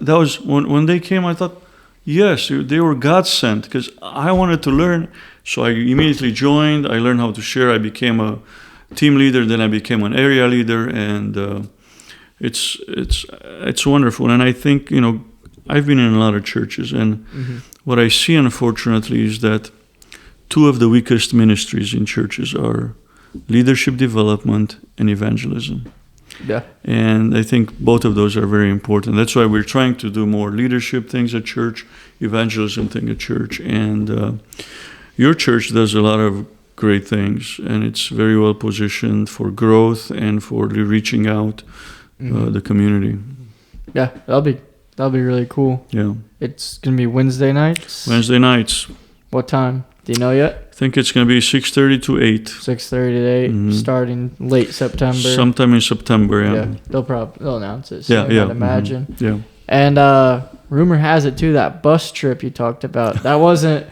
that was when they came, I thought, yes, they were God sent because I wanted to learn. So I immediately joined. I learned how to share. I became a team leader. Then I became an area leader, and it's wonderful. And I think, you know, I've been in a lot of churches, and what I see, unfortunately, is that two of the weakest ministries in churches are leadership development and evangelism. Yeah. And I think both of those are very important. That's why we're trying to do more leadership things at church, evangelism thing at church. And your church does a lot of great things, and it's very well positioned for growth and for reaching out the community. Yeah, that'll be really cool. Yeah. It's gonna be Wednesday nights. Wednesday nights. What time? Do you know yet? I think it's going to be 6:30 to 8. 6:30 to 8, starting late September. Sometime in September, yeah. They'll announce it soon, yeah. I'd imagine. Yeah. And rumor has it too, that bus trip you talked about, that wasn't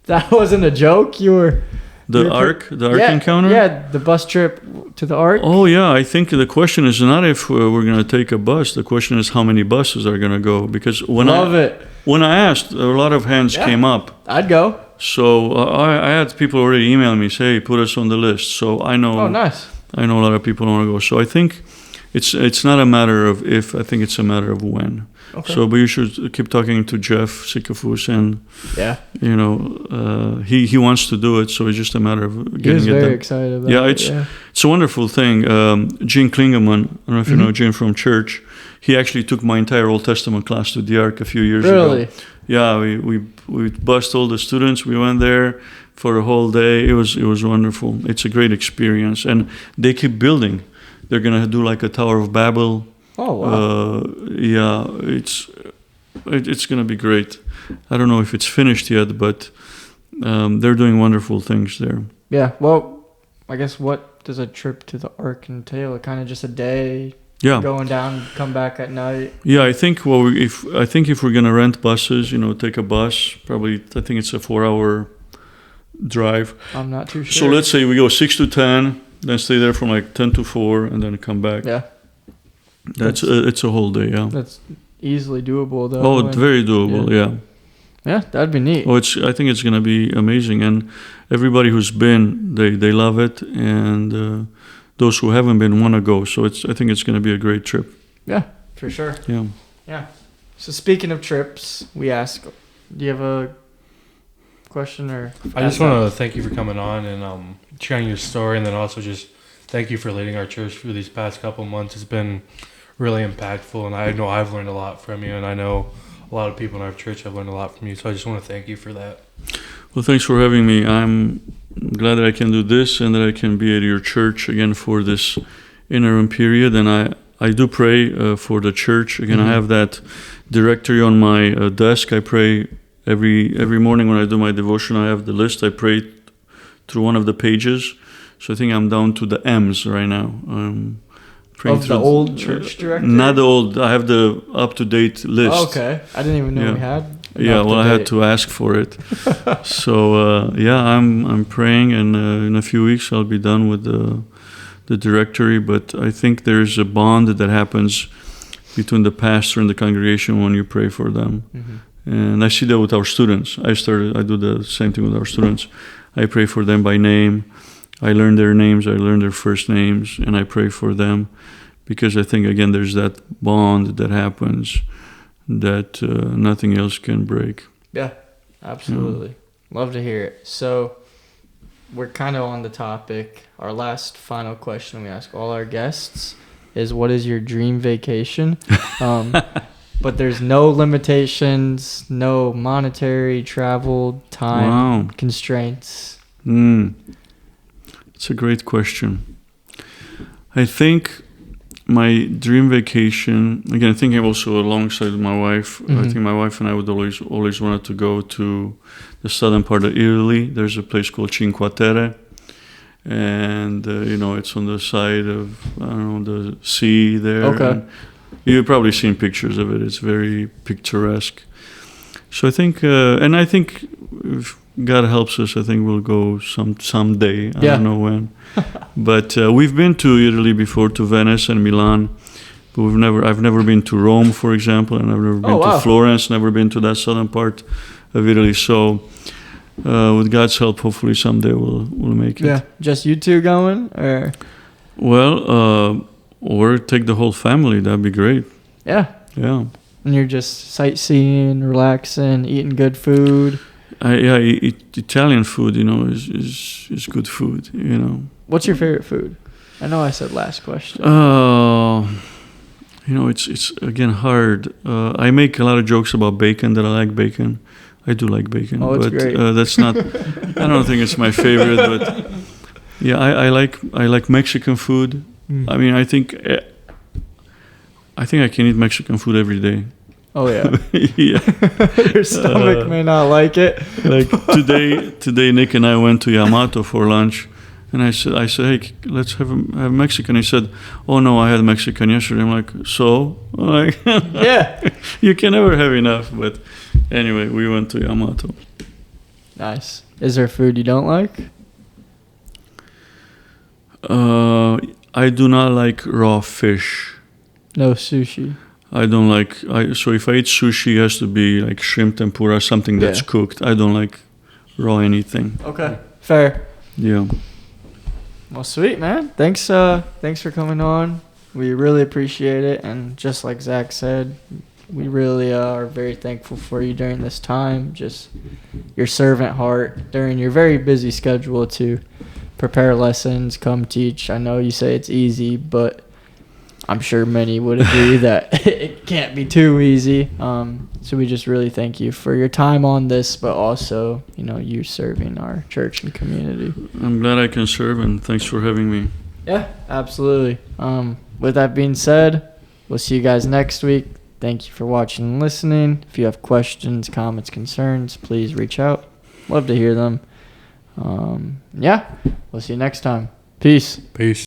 a joke. The Ark encounter? Yeah, the bus trip to the Ark. Oh, yeah. I think the question is not if we're going to take a bus. The question is how many buses are going to go. Because when I asked, a lot of hands came up. I'd go. So I had people already email me, say, hey, put us on the list. So I know. Oh, nice. I know a lot of people want to go. So I think it's not a matter of if. I think it's a matter of when. Okay. So, but you should keep talking to Jeff Sikafus, and Yeah. he wants to do it. So it's just a matter of He getting was it very done. excited about Yeah, it. it's a wonderful thing. Gene Klingeman, I don't know if you Mhm. know Gene from church. He actually took my entire Old Testament class to the Ark a few years Really? ago. Yeah, we bussed all the students. We went there for a whole day. It was wonderful. It's a great experience, and they keep building. They're gonna do like a Tower of Babel. Oh, wow. Yeah, it's gonna be great. I don't know if it's finished yet, but they're doing wonderful things there. Yeah. Well, I guess what does a trip to the Ark entail? Kind of just a day Yeah. going down, come back at night. Yeah, I think if we're gonna rent buses, take a bus, probably I think it's a 4-hour drive. I'm not too sure. So let's say we go 6 to 10, then stay there from like 10 to 4, and then come back. Yeah. It's a whole day. Yeah. That's easily doable, though. Oh, it's very doable. Yeah. Yeah, that'd be neat. Oh, I think it's gonna be amazing, and everybody who's been, they love it, and those who haven't been want to go. So I think it's gonna be a great trip. Yeah, for sure. Yeah. Yeah. So speaking of trips, we ask, do you have a question or? I just want to thank you for coming on and sharing your story, and then also just thank you for leading our church through these past couple months. It's been really impactful, and I know I've learned a lot from you, and I know a lot of people in our church have learned a lot from you. So I just want to thank you for that. Well, thanks for having me. I'm glad that I can do this and that I can be at your church again for this interim period. And I do pray for the church. Again, I have that directory on my desk. I pray every morning when I do my devotion. I have the list. I pray through one of the pages. So I think I'm down to the M's right now. Of the old church directory? Not the old. I have the up-to-date list. Oh, okay. I didn't even know we had. Yeah, well, I had to ask for it. So I'm praying, and in a few weeks I'll be done with the directory. But I think there's a bond that happens between the pastor and the congregation when you pray for them, and I see that with our students. I do the same thing with our students. I pray for them by name. I learn their names. I learn their first names, and I pray for them because I think again there's that bond that happens that nothing else can break. Yeah, absolutely. Love to hear it. So we're kind of on the topic. Our last final question we ask all our guests is, what is your dream vacation? But there's no limitations, no monetary, travel, time constraints. It's a great question. I think my dream vacation, again, thinking also alongside my wife, I think my wife and I would always wanted to go to the southern part of Italy. There's a place called Cinque Terre, and it's on the side of, the sea there. Okay. You've probably seen pictures of it. It's very picturesque. So I think, and I think if God helps us, I think we'll go someday. I don't know when. But we've been to Italy before, to Venice and Milan. But I've never been to Rome, for example, and I've never been to Florence, never been to that southern part of Italy. So with God's help, hopefully someday we'll make it. Yeah, just you two going, or? Well, or take the whole family. That'd be great. Yeah. Yeah. And you're just sightseeing, relaxing, eating good food. Italian food, is good food. What's your favorite food? I know I said last question. It's again hard. I make a lot of jokes about bacon, that I like bacon. I do like bacon, it's but great. That's not. I don't think it's my favorite, but yeah, I like Mexican food. I mean, I think I can eat Mexican food every day. Oh yeah. Yeah. Your stomach may not like it. Like today, Nick and I went to Yamato for lunch, and I said, hey, let's have Mexican. He said, oh no, I had Mexican yesterday. I'm like, so? I'm like, yeah. You can never have enough. But anyway, we went to Yamato. Nice. Is there food you don't like? I do not like raw fish. No sushi. I don't like. So if I eat sushi, it has to be like shrimp tempura, something that's cooked. I don't like raw anything. Okay, fair. Yeah. Well, sweet, man. Thanks for coming on. We really appreciate it, and just like Zach said, we really are very thankful for you during this time. Just your servant heart during your very busy schedule to prepare lessons, come teach. I know you say it's easy, but I'm sure many would agree that it can't be too easy. So we just really thank you for your time on this, but also, you serving our church and community. I'm glad I can serve, and thanks for having me. Yeah, absolutely. With that being said, we'll see you guys next week. Thank you for watching and listening. If you have questions, comments, concerns, please reach out. Love to hear them. Yeah, we'll see you next time. Peace. Peace.